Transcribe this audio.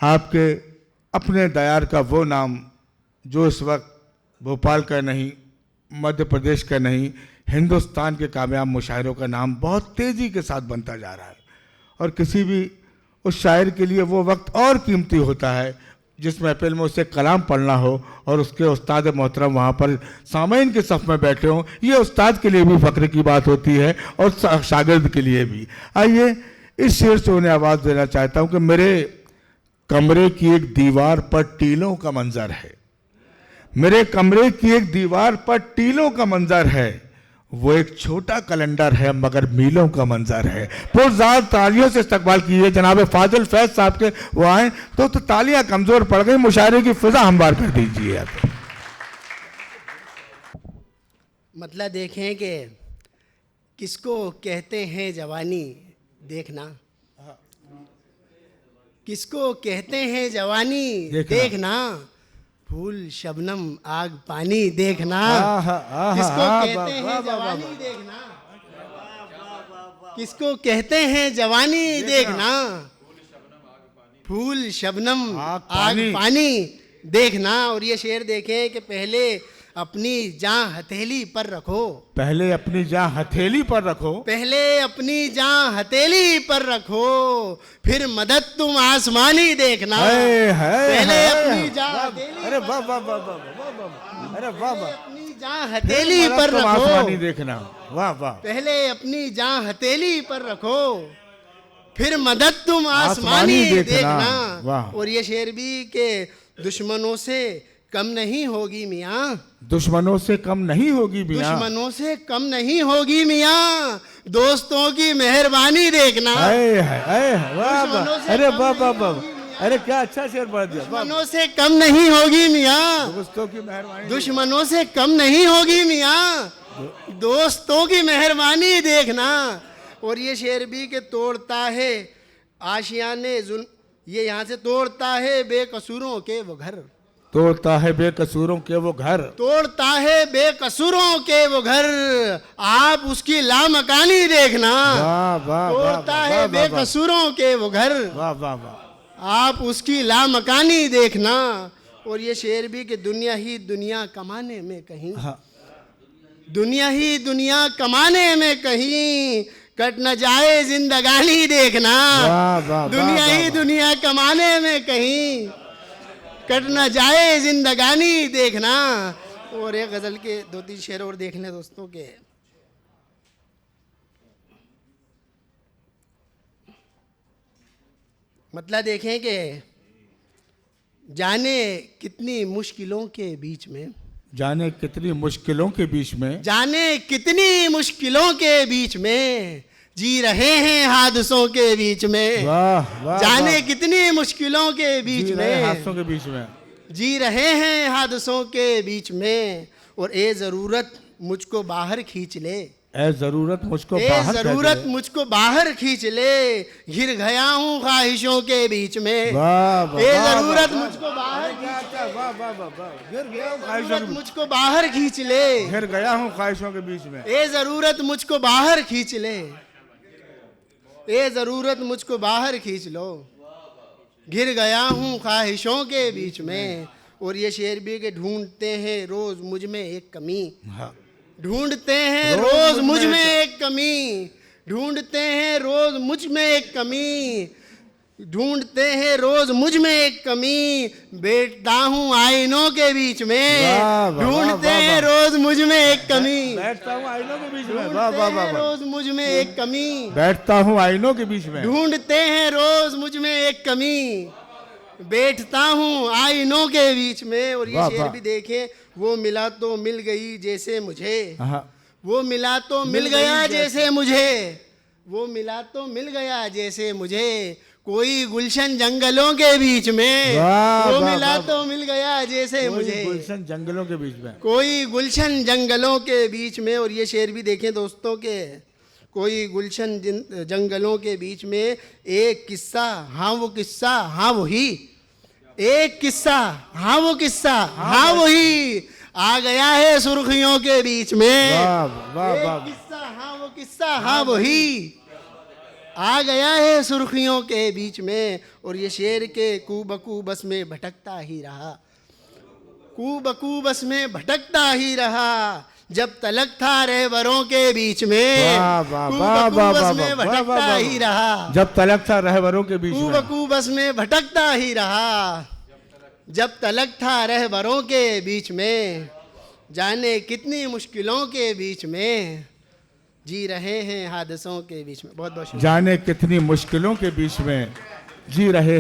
आपके अपने दयार का वो नाम जो इस वक्त भोपाल का नहीं, मध्य प्रदेश का नहीं, हिंदुस्तान के कामयाब मुशायरों का नाम बहुत तेज़ी के साथ बनता जा रहा है। और किसी भी उस शायर के लिए वो वक्त और कीमती होता है जिस महफिल में उसे कलाम पढ़ना हो और उसके उस्ताद मोहतरम वहाँ पर सामईन के सफ़ में बैठे हों। ये उस्ताद के लिए भी फ़ख्र की बात होती है और शागिर्द के लिए भी। आइए इस शेर से उन्हें आवाज़ देना चाहता हूँ कि मेरे कमरे की एक दीवार पर टीलों का मंजर है, मेरे कमरे की एक दीवार पर टीलों का मंजर है, वो एक छोटा कैलेंडर है मगर मीलों का मंजर है। पुरज़ार तालियों से इस्तकबाल कीजिए जनाब फाजिल फैज साहब के। वो आए तो तालियां कमज़ोर पड़ गई, मुशायरे की फिजा हमवार कर दीजिए आप। मतलब देखें कि किसको कहते हैं जवानी देखना, किसको कहते हैं जवानी देखना, फूल शबनम आग पानी देखना, किसको कहते हैं जवानी देखना, किसको कहते हैं जवानी देखना, फूल शबनम आग पानी देखना। और ये शेर देखें कि पहले अपनी जान हथेली पर रखो, पहले अपनी जान हथेली पर रखो, पहले अपनी जान हथेली पर रखो, फिर मदद तुम आसमानी देखना। पहले अपनी जान हथेली, अरे वाह वाह वाह वाह, अरे वाह वाह, अपनी जान हथेली पर रखो, आसमानी देखना, वाह वाह। पहले अपनी जान हथेली पर रखो, फिर मदद तुम आसमानी देखना। और ये शेर भी के दुश्मनों से कम नहीं होगी मियाँ, दुश्मनों से कम नहीं होगी मियाँ, दुश्मनों से कम नहीं होगी मियाँ, दोस्तों की मेहरबानी देखना। अरे वाह वाह वाह, अरे क्या अच्छा शेर पढ़ दिया। दुश्मनों से कम नहीं होगी मियाँ, दोस्तों की मेहरबानी, दुश्मनों से कम नहीं होगी मियाँ, दोस्तों की मेहरबानी देखना। और ये शेर भी के तोड़ता है आशियाने जुल्म, ये यहाँ से तोड़ता है बेकसूरों के वो घर, तोड़ता है बेकसूरों के वो घर, तोड़ता है बेकसूरों के वो घर, आप उसकी लामकानी देखना। तोड़ता है बेकसूरों के वो घर, वाह वाह वाह, आप उसकी लामकानी देखना। और ये शेर भी कि दुनिया ही दुनिया कमाने में कहीं, दुनिया ही दुनिया कमाने में कहीं, कट न जाए जिंदगानी देखना। दुनिया ही दुनिया कमाने में कहीं, कट न जाए जिंदगानी देखना। और एक गजल के 2-3 शेर और देख लें दोस्तों के। मतलब देखें कि जाने कितनी मुश्किलों के बीच में, जाने कितनी मुश्किलों के बीच में, जाने कितनी मुश्किलों के बीच में जी रहे हैं हादसों के बीच में। वाह वाह, जाने कितनी मुश्किलों के बीच में, हादसों के बीच में जी रहे हैं हादसों के बीच में। और ए ज़रूरत मुझको बाहर खींच ले, ए ज़रूरत मुझको ए बाहर, ज़रूरत मुझको बाहर खींच ले, घिर गया हूँ ख्वाहिशों के बीच में। ए ज़रूरत मुझको बाहर, गिर गया हूँ ज़रूरत मुझको बाहर खींच ले, घिर गया हूँ ख्वाहिशों के बीच में। ए ज़रूरत मुझको बाहर खींच ले, ए ज़रूरत मुझको बाहर खींच लो, घिर गया हूँ ख्वाहिशों के बीच में। और ये शेर भी के ढूंढते हैं रोज़ मुझ में एक कमी, ढूंढते हैं रोज़ मुझ में एक कमी, ढूंढते हैं रोज़ मुझ में एक कमी, ढूंढते हैं रोज़ मुझ में एक कमी, बैठता हूँ आईनों के बीच में। ढूंढते हैं रोज़ मुझ में एक कमी, बैठता हूँ आईनों के बीच में, रोज़ मुझ में एक कमी, बैठता हूँ आईनों के बीच में, ढूंढते हैं रोज़ मुझ में एक कमी, बैठता हूँ आईनों के बीच में। और ये शेर भी देखें, वो मिला तो मिल गई जैसे मुझे, वो मिला तो मिल गया जैसे मुझे, वो मिला तो मिल गया जैसे मुझे, कोई गुलशन जंगलों के बीच में। वो मिला तो मिल गया जैसे मुझे, गुलशन जंगलों के बीच में, कोई गुलशन जंगलों के बीच में। और ये शेर भी देखें दोस्तों के, कोई गुलशन जंगलों के बीच में, एक किस्सा हाँ वो किस्सा हाँ वही, एक किस्सा हाँ वो किस्सा हाँ वही, आ गया है सुर्खियों के बीच में। वाह वाह वाह, किस्सा हाँ वो किस्सा हाँ वही, आ गया है सुर्खियों के बीच में, और ये शेर के कूबकू बस में भटकता ही रहा, कूबकू बस में भटकता ही रहा, जब तलक था रहबरों के बीच में, वाह, वाह, कूबकू वाह, वाह, बस वाह, में वाह, भटकता वाह, ही रहा, जब तलक था रहबरों के बीच में, कूबकू बस में भटकता ही रहा, जब तलक था रहबरों के बीच में, जाने कितनी मुश्किलों के बीच में जी रहे हैं हादसों के बीच में। बहुत बहुत शुक्रिया। जाने कितनी मुश्किलों के बीच में जी रहे